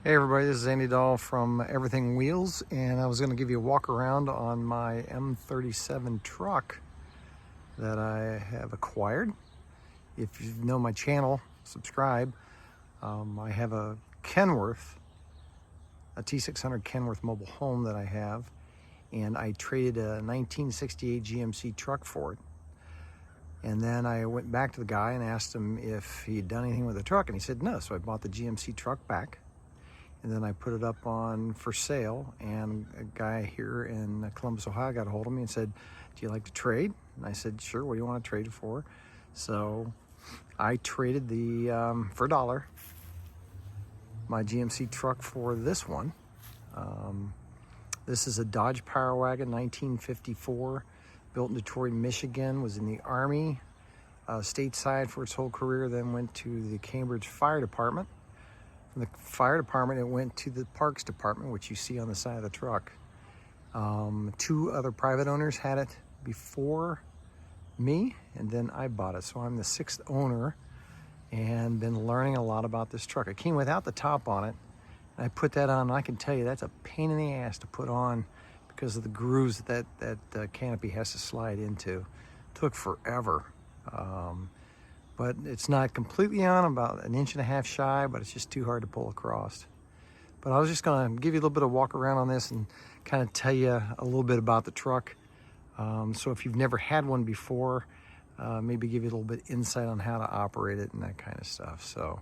Hey everybody, this is Andy Dahl from Everything Wheels, and I was going to give you a walk around on my M-37 truck that I have acquired. If you know my channel, subscribe. I have a Kenworth, a T600 Kenworth mobile home that I have, and I traded a 1968 GMC truck for it. And then I went back to the guy and asked him if he had done anything with the truck, and he said no, so I bought the GMC truck back. And then I put it up on for sale, and a guy here in Columbus, Ohio got a hold of me and said, do you like to trade? And I said, sure, what do you want to trade it for? So I traded for $1, my GMC truck for this one. This is a Dodge Power Wagon, 1954, built in Detroit, Michigan, was in the Army, stateside for its whole career, then went to the Cambridge Fire Department. From the fire department, it went to the parks department, which you see on the side of the truck. Two other private owners had it before me, and then I bought it. So I'm the 6th owner and been learning a lot about this truck. It came without the top on it, and I put that on, and I can tell you that's a pain in the ass to put on because of the grooves that canopy has to slide into. It took forever. But it's not completely on, about 1.5 inches shy, but it's just too hard to pull across. But I was just gonna give you a little bit of walk around on this and kind of tell you a little bit about the truck. So if you've never had one before, maybe give you a little bit insight on how to operate it and that kind of stuff. So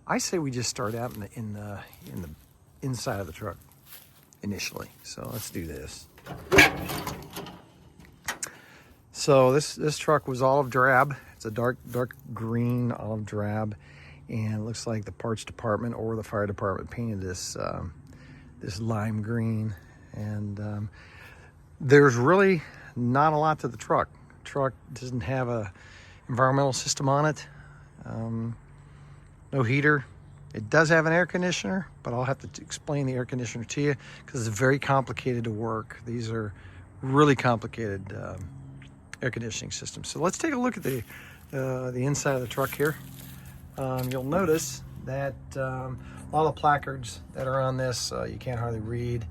I say we just start out in the inside of the truck initially. So let's do this. So this truck was olive drab. It's a dark green olive drab, and it looks like the parts department or the fire department painted this this lime green. And there's really not a lot to the truck. The truck doesn't have a environmental system on it. No heater. It does have an air conditioner, but I'll have to explain the air conditioner to you because it's very complicated to work. These are really complicated air conditioning system. So let's take a look at the inside of the truck here. You'll notice that all the placards that are on this you can't hardly read,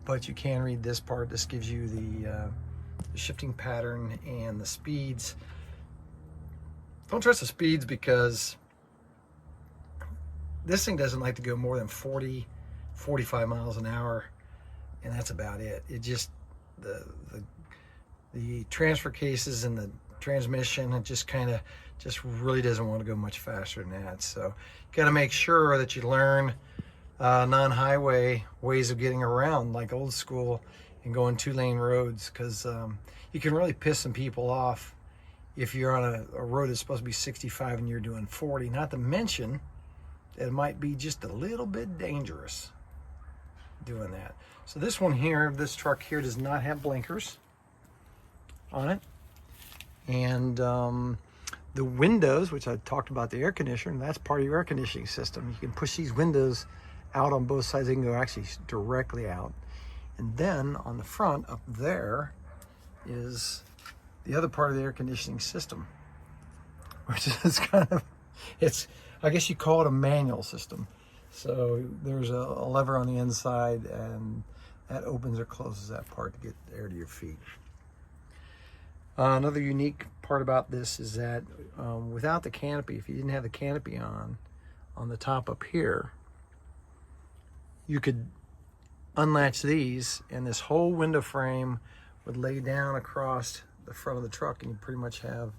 but you can read this part. This gives you the shifting pattern and the speeds. Don't trust the speeds because this thing doesn't like to go more than 40-45 miles an hour, and that's about it. It just the transfer cases and the transmission, it just really doesn't want to go much faster than that. So you got to make sure that you learn non-highway ways of getting around, like old school, and going 2-lane roads, because you can really piss some people off if you're on a road that's supposed to be 65 and you're doing 40. Not to mention that it might be just a little bit dangerous doing that. So this one here, this truck here, does not have blinkers on it. And the windows, which I talked about the air conditioner, that's part of your air conditioning system. You can push these windows out on both sides. They can go actually directly out. And then on the front up there is the other part of the air conditioning system, which is I guess you call it a manual system. So there's a lever on the inside, and that opens or closes that part to get air to your feet. Another unique part about this is that without the canopy, if you didn't have the canopy on the top up here, you could unlatch these, and this whole window frame would lay down across the front of the truck, and you pretty much have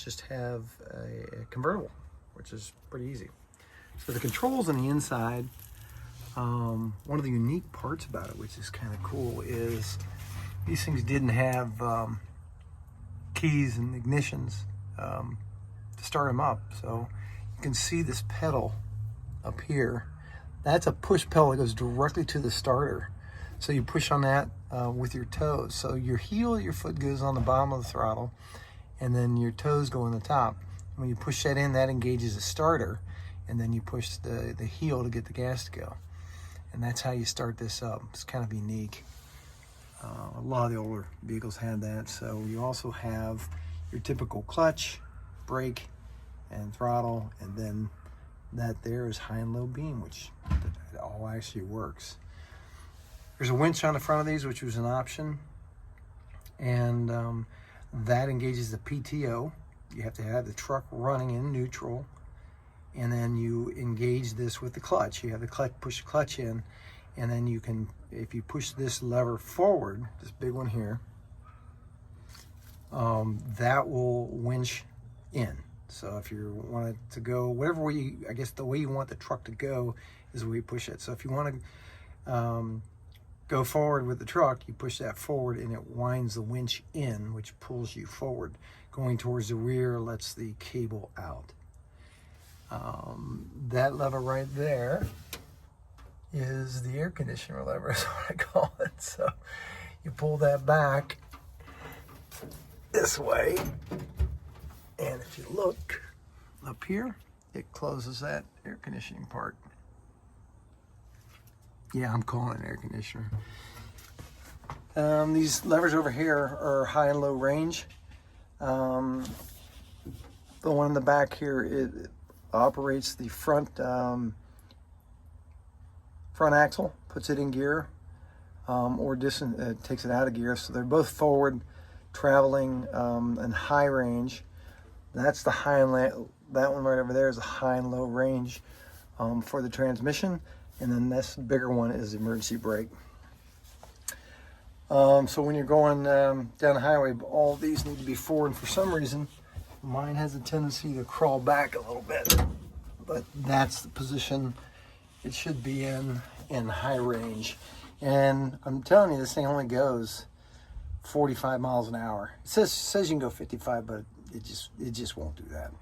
just have a convertible, which is pretty easy. So the controls on the inside, one of the unique parts about it, which is kind of cool, is these things didn't have keys and ignitions to start them up. So you can see this pedal up here. That's a push pedal that goes directly to the starter. So you push on that with your toes. So your heel of your foot goes on the bottom of the throttle, and then your toes go on the top. When you push that in, that engages the starter, and then you push the heel to get the gas to go. And that's how you start this up. It's kind of unique. A lot of the older vehicles had that. So you also have your typical clutch, brake, and throttle, and then that there is high and low beam, which it all actually works. There's a winch on the front of these, which was an option, and that engages the PTO. You have to have the truck running in neutral, and then you engage this with the clutch. You have the clutch, push the clutch in, and then you can, if you push this lever forward, this big one here, that will winch in. So if you want it to go whatever way I guess the way you want the truck to go is where you push it. So if you want to go forward with the truck, you push that forward and it winds the winch in, which pulls you forward. Going towards the rear lets the cable out. That lever right there is the air conditioner lever, is what I call it. So you pull that back this way, and if you look up here, it closes that air conditioning part. Yeah, I'm calling it air conditioner. These levers over here are high and low range. The one in the back here, it operates the front axle, puts it in gear, or takes it out of gear. So they're both forward traveling and high range. That's the high and low. That one right over there is a high and low range for the transmission, and then this bigger one is the emergency brake. So when you're going down the highway, all these need to be forward. For some reason, mine has a tendency to crawl back a little bit, but that's the position it should be in high range. And I'm telling you, this thing only goes 45 miles an hour. It says you can go 55, but it just won't do that.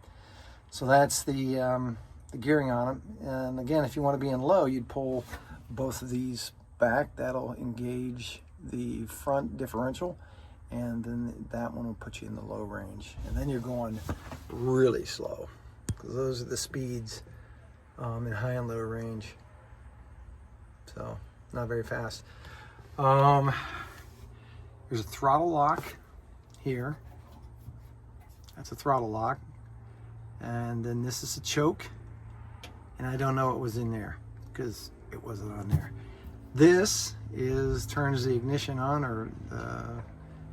So that's the gearing on it. And again, if you want to be in low, you'd pull both of these back. That'll engage the front differential, and then that one will put you in the low range. And then you're going really slow, because those are the speeds in high and low range. So not very fast. There's a throttle lock here. That's a throttle lock. And then this is a choke. And I don't know what was in there because it wasn't on there. This turns the ignition on, or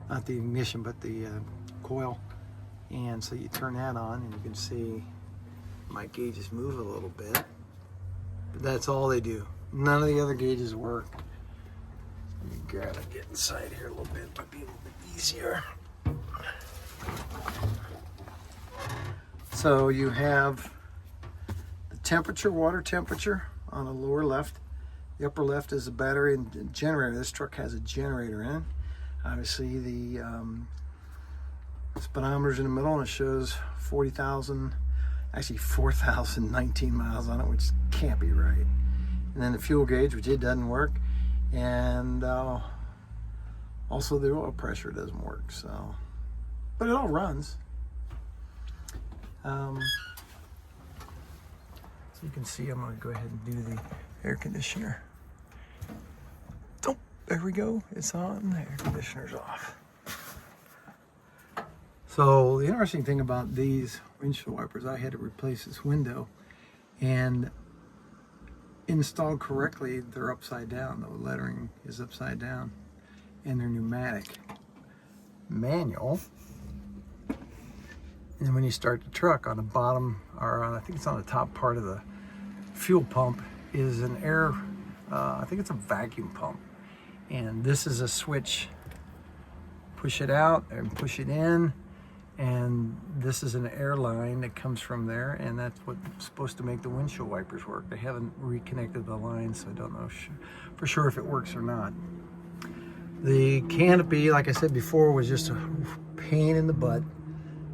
not the ignition, but the coil. And so you turn that on, and you can see my gauges move a little bit. But that's all they do. None of the other gauges work. Let me grab and get inside here a little bit. Might be a little bit easier. So you have the temperature, water temperature on the lower left. The upper left is the battery and generator. This truck has a generator in. Obviously the speedometer's in the middle, and it shows 40,000, actually 4,019 miles on it, which can't be right. And then the fuel gauge, which it doesn't work. And also the oil pressure doesn't work, so, but it all runs. So you can see, I'm going to go ahead and do the air conditioner. Oh, there we go. It's on. The air conditioner's off. So the interesting thing about these windshield wipers, I had to replace this window, and installed correctly, they're upside down. The lettering is upside down, and they're pneumatic. Manual. And then when you start the truck, on the bottom, or I think it's on the top part of the fuel pump, is an air, I think it's a vacuum pump. And this is a switch. Push it out and push it in. And this is an air line that comes from there, and that's what's supposed to make the windshield wipers work. They haven't reconnected the line, so I don't know for sure if it works or not. The canopy, like I said before, was just a pain in the butt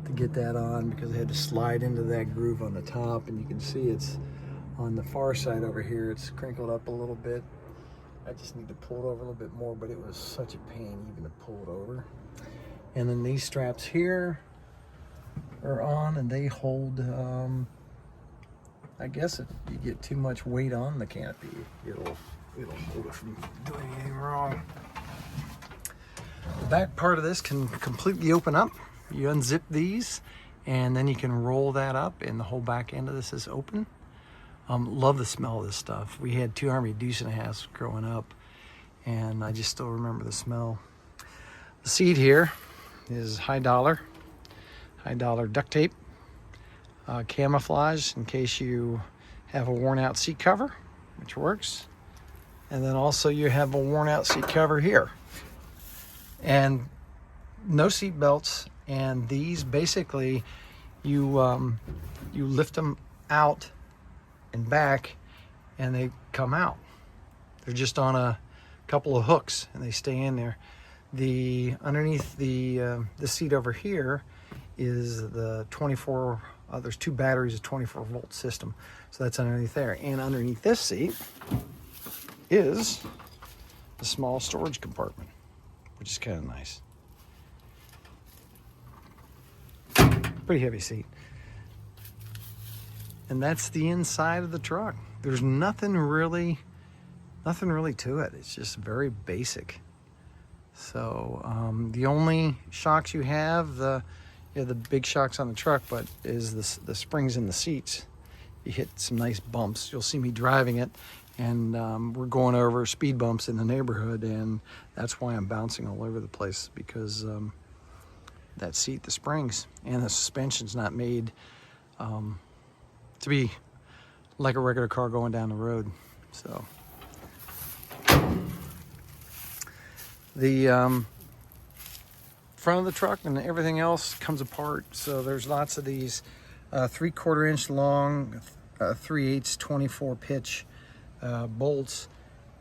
to get that on, because I had to slide into that groove on the top, and you can see it's on the far side over here. It's crinkled up a little bit. I just need to pull it over a little bit more, but it was such a pain even to pull it over. And then these straps here are on, and they hold, I guess if you get too much weight on the canopy, it'll hold it from doing anything wrong. The back part of this can completely open up. You unzip these, And then you can roll that up, and the whole back end of this is open. Love the smell of this stuff. We had 2 Army Deuce and a halves growing up, and I just still remember the smell. The seat here is high dollar duct tape, camouflage in case you have a worn out seat cover, which works. And then also you have a worn out seat cover here. And no seat belts, and these basically you lift them out and back and they come out. They're just on a couple of hooks and they stay in there. The underneath the seat over here is the 24, there's 2 batteries, a 24 volt system. So that's underneath there. And underneath this seat is the small storage compartment, which is kind of nice. Pretty heavy seat. And that's the inside of the truck. There's nothing really to it. It's just very basic. So the only shocks you have, the big shocks on the truck, but is the springs in the seats. You hit some nice bumps. You'll see me driving it, and we're going over speed bumps in the neighborhood, and that's why I'm bouncing all over the place, because that seat, the springs, and the suspension's not made to be like a regular car going down the road. So the front of the truck and everything else comes apart. So there's lots of these 3/4 inch long, 3/8 24 pitch bolts,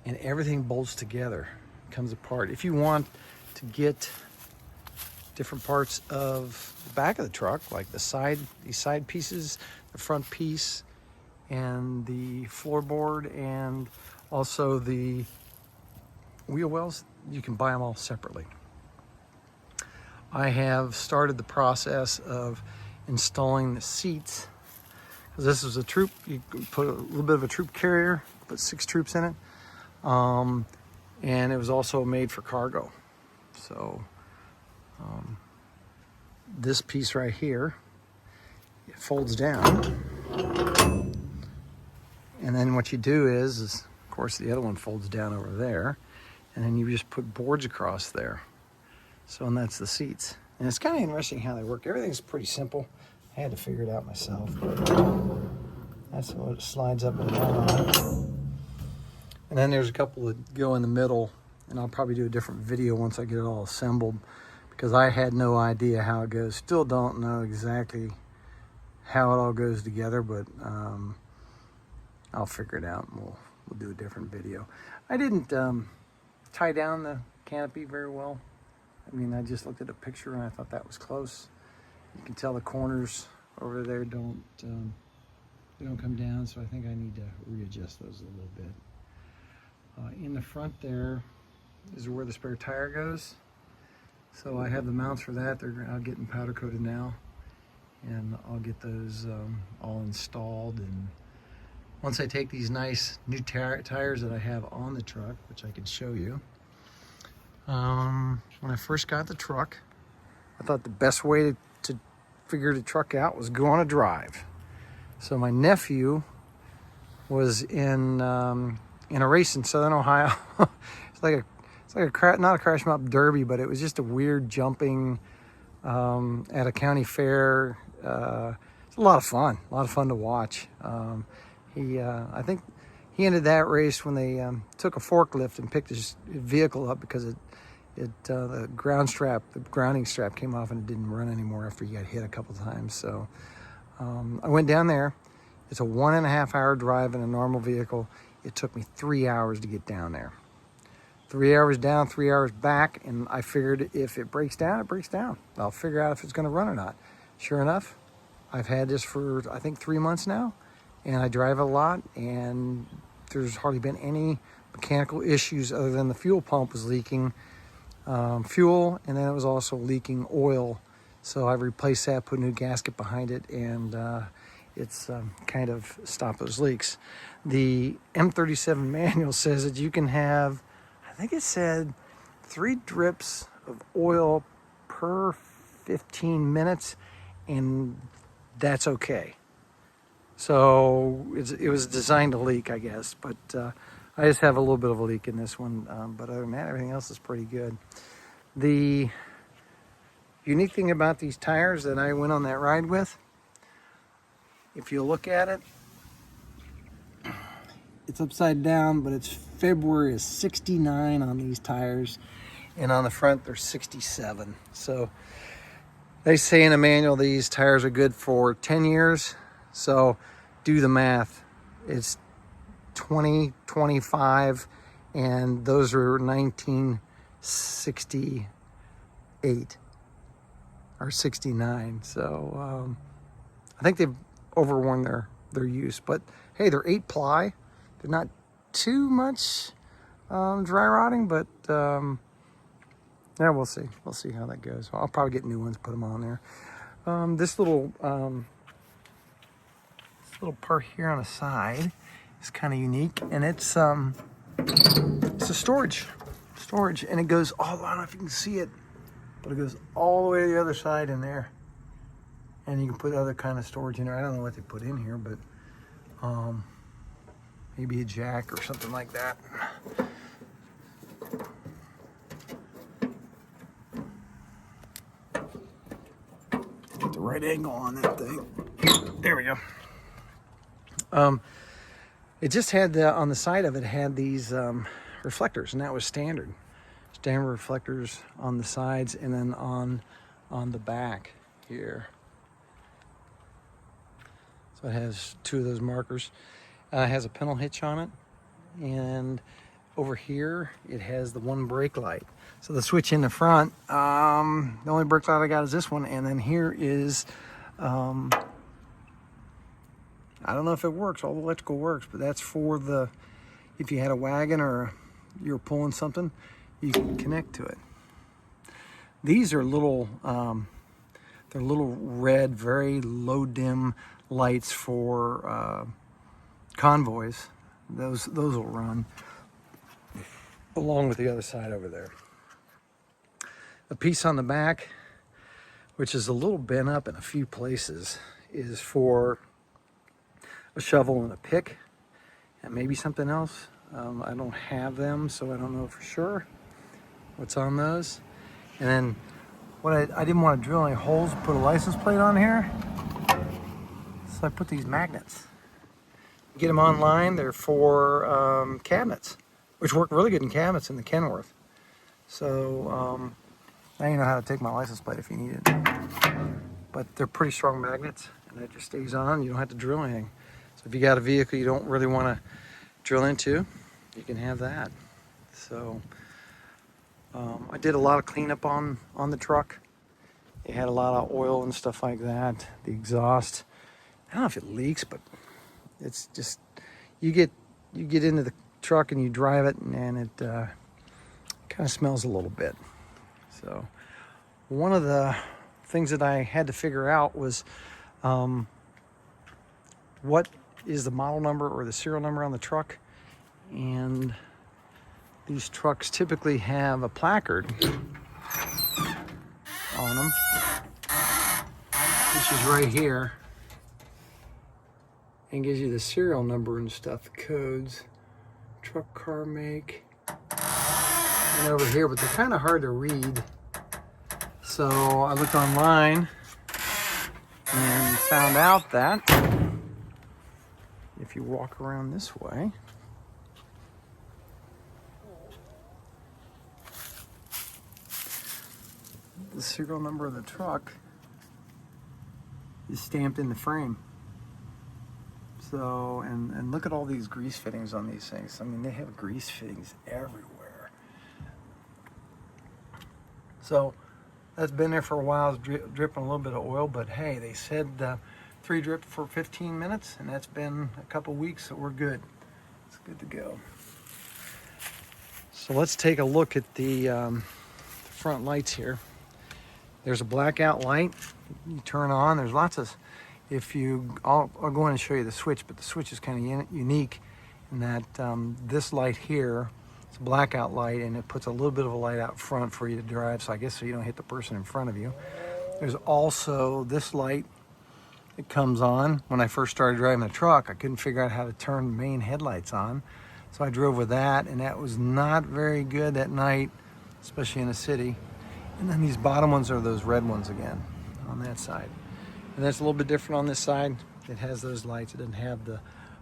and everything bolts together, comes apart. If you want to get different parts of the back of the truck, like these side pieces, the front piece, and the floorboard, and also the wheel wells, you can buy them all separately. I have started the process of installing the seats, because this is a troop. You put a little bit of a troop carrier, put 6 troops in it, and it was also made for cargo. So this piece right here, it folds down, and then what you do is of course the other one folds down over there, and then you just put boards across there. So, and that's the seats. And it's kind of interesting how they work. Everything's pretty simple. I had to figure it out myself, but that's what it slides up and down on. And then there's a couple that go in the middle, and I'll probably do a different video once I get it all assembled, because I had no idea how it goes. Still don't know exactly how it all goes together, but I'll figure it out, and we'll do a different video. I didn't tie down the canopy very well. I mean, I just looked at a picture and I thought that was close. You can tell the corners over there don't come down, so I think I need to readjust those a little bit. In the front there is where the spare tire goes. So I have the mounts for that. They're out getting powder coated now, and I'll get those all installed. And once I take these nice new tires that I have on the truck, which I can show you. When I first got the truck, I thought the best way to figure the truck out was go on a drive. So my nephew was in a race in Southern Ohio. It's like not a crash mop derby, but it was just a weird jumping at a county fair. It's a lot of fun to watch. I think he ended that race when they took a forklift and picked his vehicle up, because the grounding strap came off and it didn't run anymore after he got hit a couple times. So I went down there. It's a 1.5 hour drive in a normal vehicle. It took me 3 hours to get down there. 3 hours down, 3 hours back, and I figured if it breaks down, it breaks down. I'll figure out if it's going to run or not. Sure enough, I've had this for I think 3 months now, and I drive a lot, and there's hardly been any mechanical issues other than the fuel pump was leaking fuel, and then it was also leaking oil. So I replaced that, put a new gasket behind it, and it's kind of stopped those leaks. The M-37 manual says that you can have, I think it said 3 drips of oil per 15 minutes, and that's okay. So it was designed to leak, I guess, but I just have a little bit of a leak in this one, but other than that, everything else is pretty good. The unique thing about these tires that I went on that ride with, if you look at it, it's upside down, but it's February of '69 on these tires, and on the front they're 67. So they say in the manual these tires are good for 10 years. So do the math. It's 2025, and those are 1968 or 69. So I think they've overworn their use. But hey, they're 8-ply. They're not too much dry rotting, but yeah, we'll see. We'll see how that goes. I'll probably get new ones, put them on there. This little part here on the side is kind of unique, and it's a storage, and it goes all, I don't know if you can see it, but it goes all the way to the other side in there, and you can put other kind of storage in there. I don't know what they put in here, but maybe a jack or something like that. Get the right angle on that thing. There we go. It just had on the side of it had these reflectors, and that was standard reflectors on the sides, and then on the back here. So it has two of those markers. It has a pintle hitch on it, and over here it has the one brake light. So the switch in the front, the only brake light I got is this one, and then here is I don't know if it works, all the electrical works, but that's for if you had a wagon or you were pulling something, you can connect to it. These are little, they're little red, very low dim lights for convoys. Those will run along with the other side over there. A piece on the back, which is a little bent up in a few places, is for a shovel and a pick, and maybe something else. I don't have them, so I don't know for sure what's on those. And then what I didn't want to drill any holes, put a license plate on here, so I put these magnets. Get them online. They're for cabinets, which work really good in cabinets in the Kenworth. So now you know how to take my license plate if you need it. But they're pretty strong magnets, and it just stays on. You don't have to drill anything. So if you got a vehicle you don't really want to drill into, you can have that. So I did a lot of cleanup on the truck. It had a lot of oil and stuff like that. The exhaust, I don't know if it leaks, but it's just, you get into the truck and you drive it, and it kind of smells a little bit. So one of the things that I had to figure out was what is the model number or the serial number on the truck. And these trucks typically have a placard on them, which is right here, and gives you the serial number and stuff, the codes, truck, car, make, and over here, but they're kind of hard to read. So I looked online and found out that if you walk around this way, the serial number of the truck is stamped in the frame. So, and look at all these grease fittings on these things. I mean, they have grease fittings everywhere. So that's been there for a while. It's dripping a little bit of oil, but hey, they said 3 drip for 15 minutes, and that's been a couple weeks, so we're good. It's good to go. So let's take a look at the front lights here. There's a blackout light you turn on. There's lots of, I'll go in and show you the switch, but the switch is kind of unique in that this light here, it's a blackout light, and it puts a little bit of a light out front for you to drive, so I guess so you don't hit the person in front of you. There's also this light that comes on. When I first started driving the truck, I couldn't figure out how to turn the main headlights on. So I drove with that, and that was not very good at night, especially in a city. And then these bottom ones are those red ones again on that side. And that's a little bit different on this side. It has those lights. It doesn't have the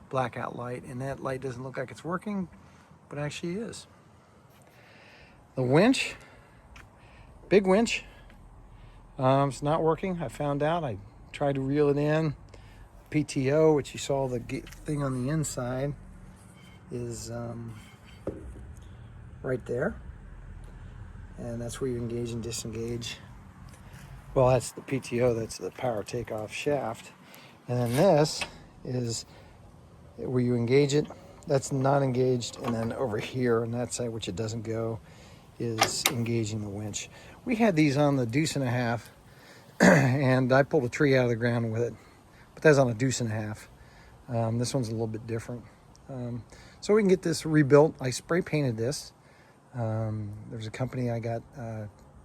blackout light, and that light doesn't look like it's working, but actually is. The winch, big winch, it's not working. I found out. I tried to reel it in. PTO, which you saw the thing on the inside, is right there. And that's where you engage and disengage. Well, that's the PTO, that's the power takeoff shaft. And then this is where you engage it. That's not engaged. And then over here on that side, which it doesn't go, is engaging the winch. We had these on the 1.5 deuce, and I pulled a tree out of the ground with it. But that's on a 1.5 deuce. This one's a little bit different. So we can get this rebuilt. I spray painted this. There's a company I got,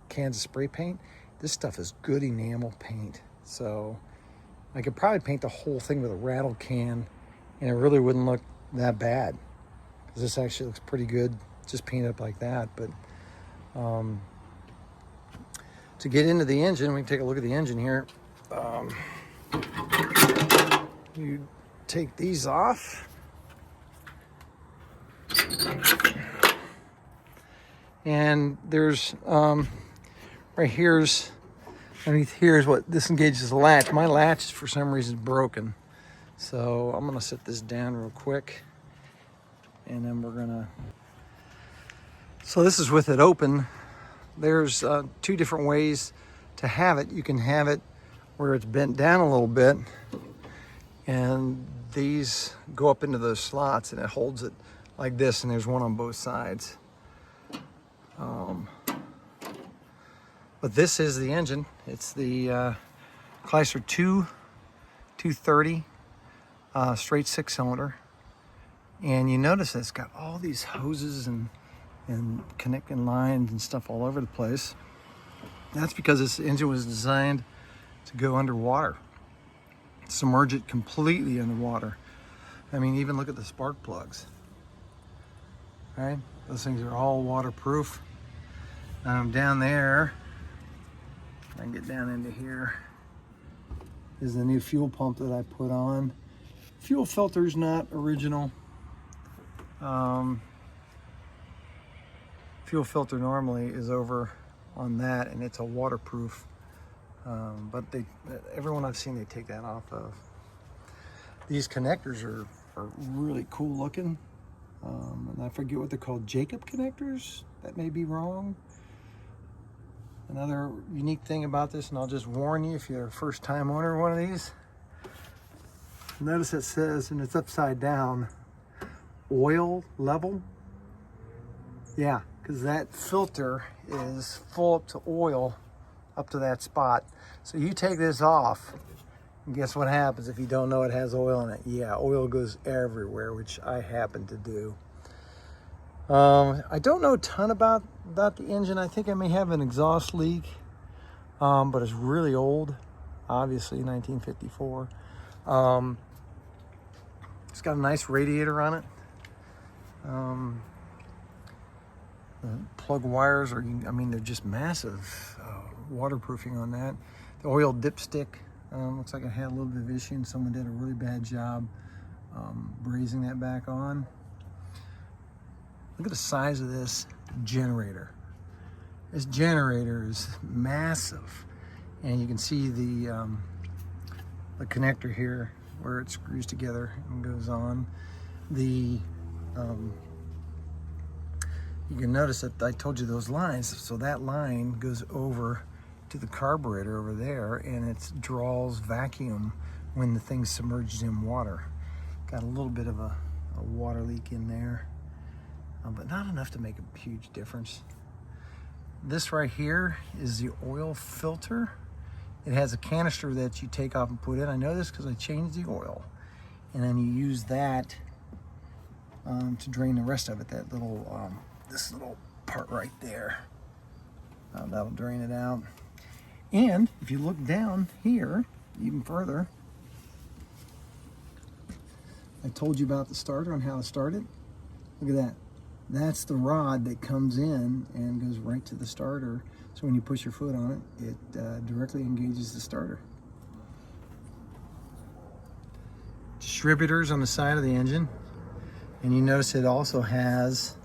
Kansas Spray Paint. This stuff is good enamel paint. So I could probably paint the whole thing with a rattle can, and it really wouldn't look that bad. Because this actually looks pretty good, just painted up like that. But to get into the engine, we can take a look at the engine here. You take these off. And there's right here's underneath here is what disengages the latch. My latch for some reason is broken, so I'm gonna set this down real quick, and then we're gonna. So this is with it open. There's two different ways to have it. You can have it where it's bent down a little bit, and these go up into those slots, and it holds it like this. And there's one on both sides. But this is the engine. It's the Chrysler 230 straight 6-cylinder. And you notice it's got all these hoses and connecting lines and stuff all over the place. That's because this engine was designed to go underwater, submerge it completely underwater. I mean, even look at the spark plugs. All right, those things are all waterproof. Down there, I can get down into here, is the new fuel pump that I put on. Fuel filter's not original. Fuel filter normally is over on that, and it's a waterproof. But everyone I've seen, they take that off of. These connectors are really cool looking. And I forget what they're called, Jacob connectors? That may be wrong. Another unique thing about this, and I'll just warn you if you're a first time owner of one of these, notice it says, and it's upside down, oil level. Yeah, because that filter is full up to oil up to that spot. So you take this off, and guess what happens if you don't know it has oil in it? Yeah, oil goes everywhere, which I happen to do. I don't know a ton about the engine. I think I may have an exhaust leak, but it's really old, obviously 1954. It's got a nice radiator on it. The plug wires are, I mean, they're just massive. Waterproofing on that. The oil dipstick looks like it had a little bit of issue, and someone did a really bad job brazing that back on. Look at the size of this generator. This generator is massive, and you can see the connector here where it screws together and goes on. You can notice that I told you those lines. So that line goes over to the carburetor over there, and it draws vacuum when the thing's submerged in water. Got a little bit of a water leak in there. But not enough to make a huge difference. This right here is the oil filter. It has a canister that you take off and put in. I know this because I changed the oil. And then you use that to drain the rest of it. That little, this little part right there. That'll drain it out. And if you look down here even further, I told you about the starter and how to start it. Look at that. That's the rod that comes in and goes right to the starter. So when you push your foot on it, it directly engages the starter. Distributors on the side of the engine. And you notice it also has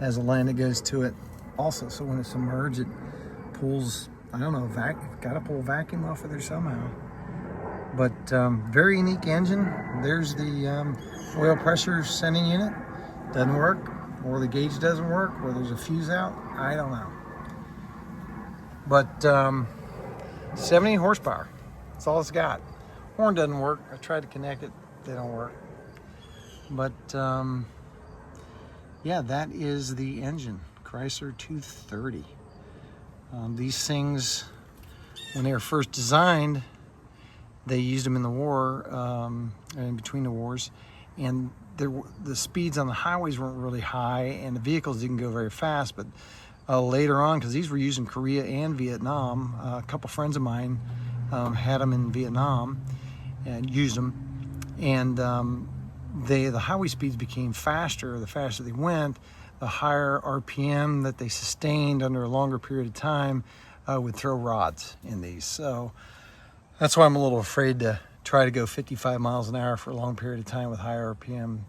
a line that goes to it also. So when it's submerged, it pulls, I don't know, got to pull vacuum off of there somehow. But very unique engine. There's the oil pressure sending unit. Doesn't work, or the gauge doesn't work, or there's a fuse out. I don't know. But 70 horsepower. That's all it's got. Horn doesn't work. I tried to connect it. They don't work. But yeah, that is the engine. Chrysler 230. These things, when they were first designed, they used them in the war, in between the wars, and the speeds on the highways weren't really high, and the vehicles didn't go very fast. But later on, because these were used in Korea and Vietnam, a couple friends of mine had them in Vietnam and used them, and the highway speeds became faster. The faster they went, the higher RPM that they sustained under a longer period of time would throw rods in these. So that's why I'm a little afraid to try to go 55 miles an hour for a long period of time with high RPM.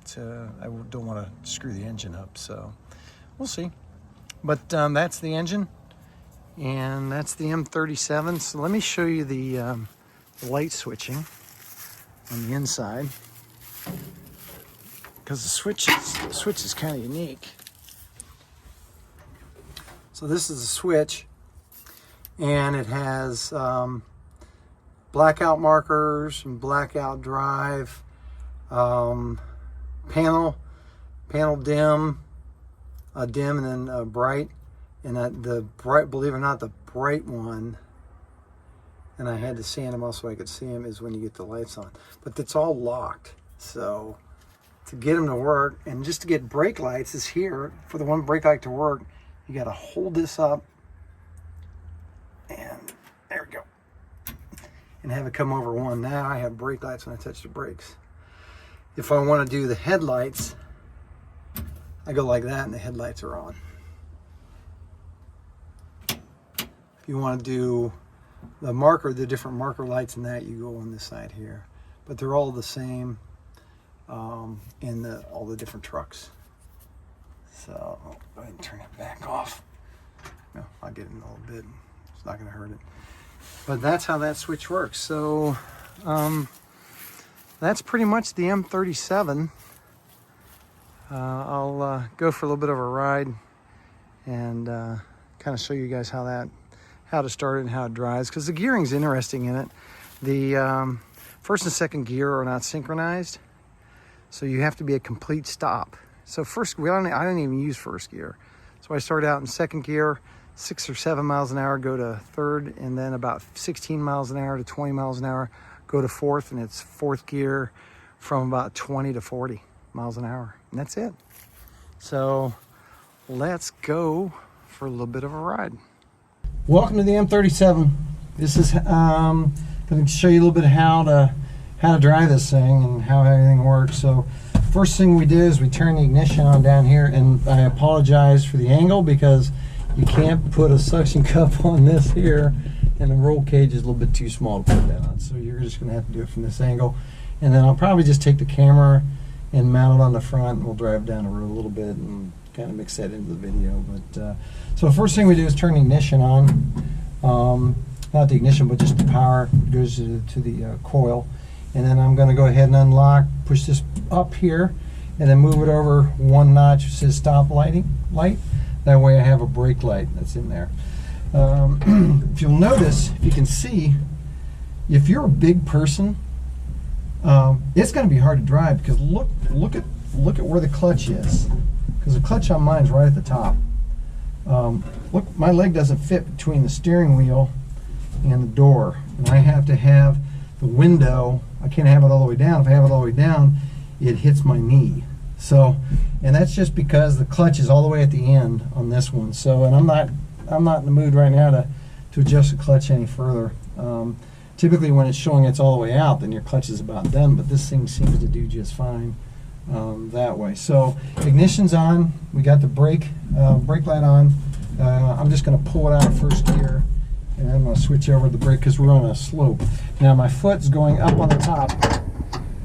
I don't want to screw the engine up, so we'll see. But that's the engine, and that's the M-37. So let me show you the light switching on the inside, because the switch is kind of unique. So this is a switch, and it has blackout markers and blackout drive, panel dim, dim, and then bright. And the bright, believe it or not, the bright one, and I had to sand them off so I could see them, is when you get the lights on. But it's all locked. So to get them to work, and just to get brake lights is here. For the one brake light to work, you got to hold this up, and there we go, and have it come over one. Now I have brake lights when I touch the brakes. If I want to do the headlights, I go like that, and the headlights are on. If you want to do the different marker lights and that, you go on this side here. But they're all the same in all the different trucks. So I'll go ahead and turn it back off. No, I'll get it in a little bit. It's not going to hurt it. But that's how that switch works. So that's pretty much the M-37. I'll go for a little bit of a ride and kind of show you guys how to start it and how it drives, because the gearing's interesting in it. The first and second gear are not synchronized, so you have to be a complete stop. So I don't even use first gear. So I start out in second gear, 6 or 7 miles an hour, go to third, and then about 16 miles an hour to 20 miles an hour, go to fourth, and it's fourth gear from about 20 to 40 miles an hour. And that's it. So let's go for a little bit of a ride. Welcome to the M37. This is going to show you a little bit of how to drive this thing and how everything works. So first thing we do is we turn the ignition on down here, and I apologize for the angle because you can't put a suction cup on this here, and the roll cage is a little bit too small to put that on. So you're just going to have to do it from this angle. And then I'll probably just take the camera and mount it on the front, and we'll drive down the road a little bit and kind of mix that into the video. But so the first thing we do is turn the ignition on. Not the ignition, but just the power goes to the coil. And then I'm going to go ahead and unlock, push this up here, and then move it over one notch. It says stop light. That way I have a brake light that's in there. If you'll notice, if you can see, if you're a big person, it's going to be hard to drive, because look at where the clutch is, because the clutch on mine is right at the top. Look, my leg doesn't fit between the steering wheel and the door, and I have to have the window. I can't have it all the way down. If I have it all the way down, it hits my knee. So, and that's just because the clutch is all the way at the end on this one. So, and I'm not in the mood right now to to adjust the clutch any further. Typically when it's showing it's all the way out, then your clutch is about done, but this thing seems to do just fine that way. So ignition's on, we got the brake light on. I'm just going to pull it out of first gear, and I'm going to switch over the brake because we're on a slope. Now my foot's going up on the top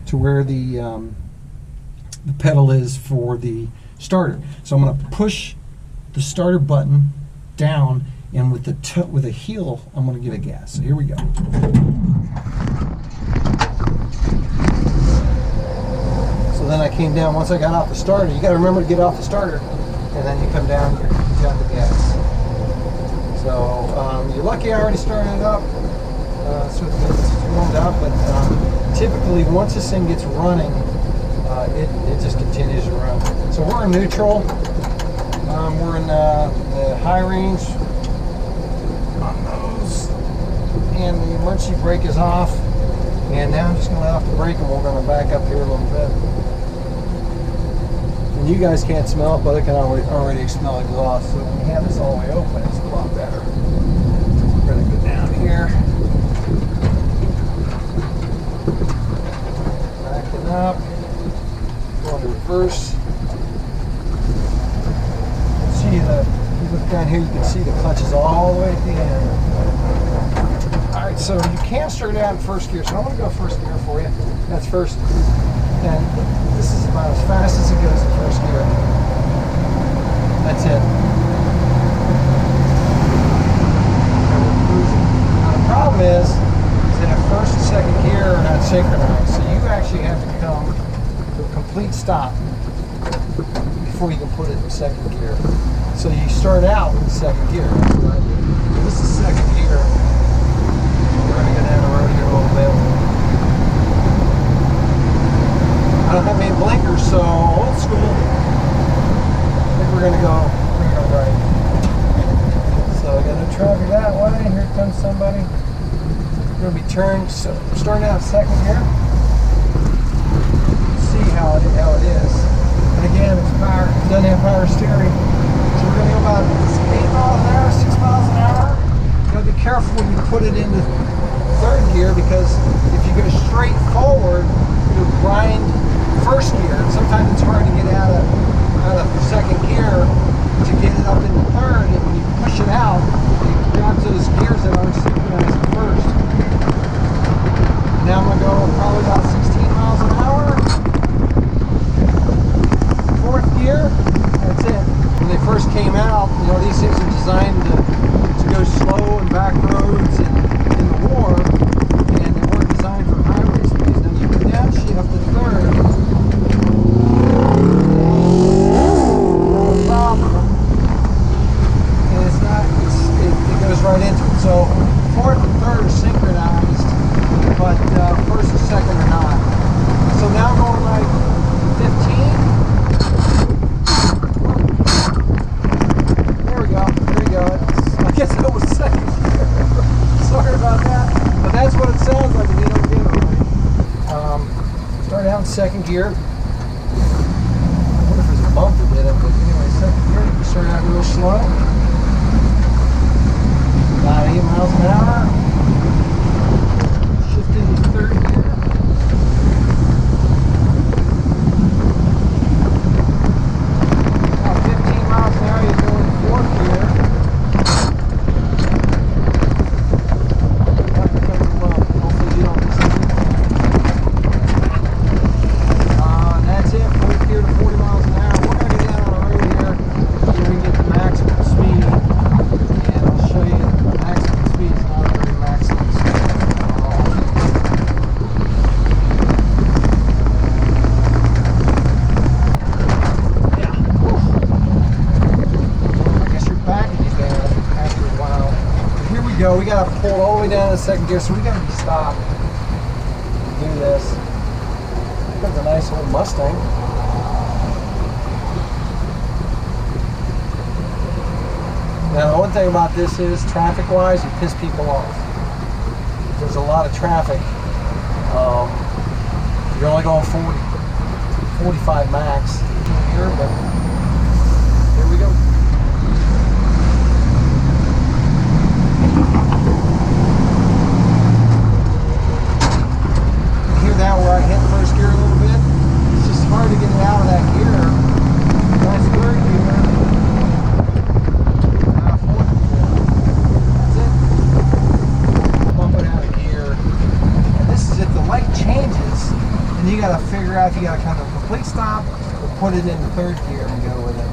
to where the pedal is for the starter. So I'm going to push the starter button down, and with the heel, I'm going to give it gas. So here we go. So then I came down. Once I got off the starter, you got to remember to get off the starter, and then you come down here, you got the gas. So you're lucky I already started it up, so it's warmed up. But typically, once this thing gets running, it just continues to run. So we're in neutral. We're in the high range on those, and the emergency brake is off. And now I'm just going to let off the brake, and we're going to back up here a little bit. And you guys can't smell it, but I can already smell exhaust. So when you have this all the way open, it's a lot better. We're going to go down here. Backing up. Going to reverse. If you look down here, you can see the clutch is all the way at the end. Alright, so you can start it out in first gear. So I'm going to go first gear for you. That's first. And this is about as fast as it goes in first gear. That's it. And we're cruising. Now the problem is that first and second gear are not synchronized. So you actually have to come to a complete stop before you can put it in second gear. So you start out in second gear. That's what I do. This is second gear. We're going to go down the road here a little bit. I don't have any blinkers, so old school. I think we're going to go right. So I got no traffic that way. Here comes somebody. We're going to be turned. So starting out second gear. See how it is. And again, it's power. It doesn't have power steering. So we're going to go about 8 miles an hour, 6 miles an hour. You got to be careful when you put it into third gear, because if you go straight forward, you'll grind first gear. And sometimes it's hard to get out of second gear to get it up into third. And when you push it out, it grabs those gears that aren't synchronized at first. Now I'm going to go probably about 16 miles an hour. Fourth gear, that's it. When they first came out, you know, these things are designed to go slow in back roads and in the war, and they weren't designed for highway speeds. Now you can downshift to third, no problem, and it goes right into it. So fourth and third are synchronized, but first and second are not. So now I'm going like 15. I guess that was second gear. Sorry about that. But that's what it sounds like if you don't get it right. Start out in second gear. I wonder if there's a bump that did it, but anyway, second gear, you can start out real slow. About 8 miles an hour. Shift into third gear. About 15 miles an hour, you go in fourth gear. We got to pull it all the way down to the second gear, so we got to be stopped to do this. That's a nice old Mustang. Now, the one thing about this is, traffic-wise, you piss people off. If there's a lot of traffic, you're only going 45 max here, but here we go. hear that where I hit first gear a little bit? It's just hard to get it out of that gear. That's third gear. Fourth gear. That's it. Bump it out of gear. And this is if the light changes, and you got to figure out if you got to come to a complete stop or put it in the third gear and go with it.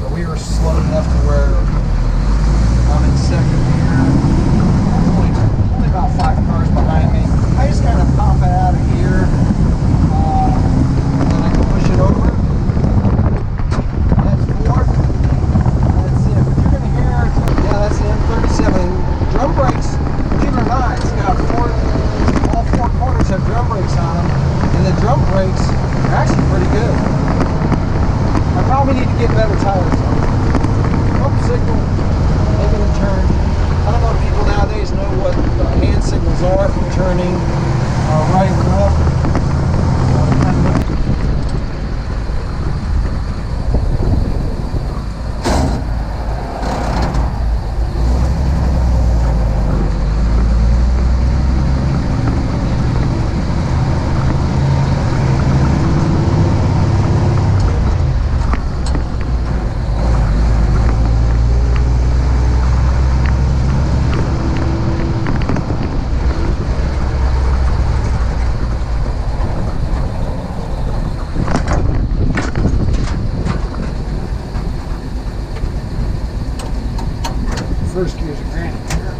So we were slow enough to where I'm in second gear. Only about 5 cars behind me. I just kind of pop it out of here, and then I can push it over. That's 4. That's it. But you're going to hear, yeah, that's the M-37. Drum brakes, believe it or not, it's got all 4 corners have drum brakes on them, and the drum brakes are actually pretty good. I probably need to get better tires on. Pump signal, making a turn. I don't know if people nowadays know what hand signals are for turning right or left. First gear's a granite gear.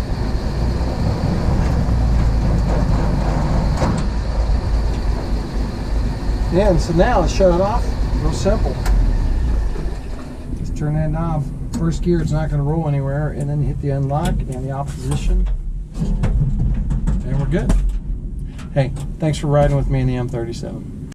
Yeah, and so now let's shut it off. Real simple. Just turn that knob. First gear, it's not going to roll anywhere, and then hit the unlock and the opposition, and we're good. Hey, thanks for riding with me in the M-37.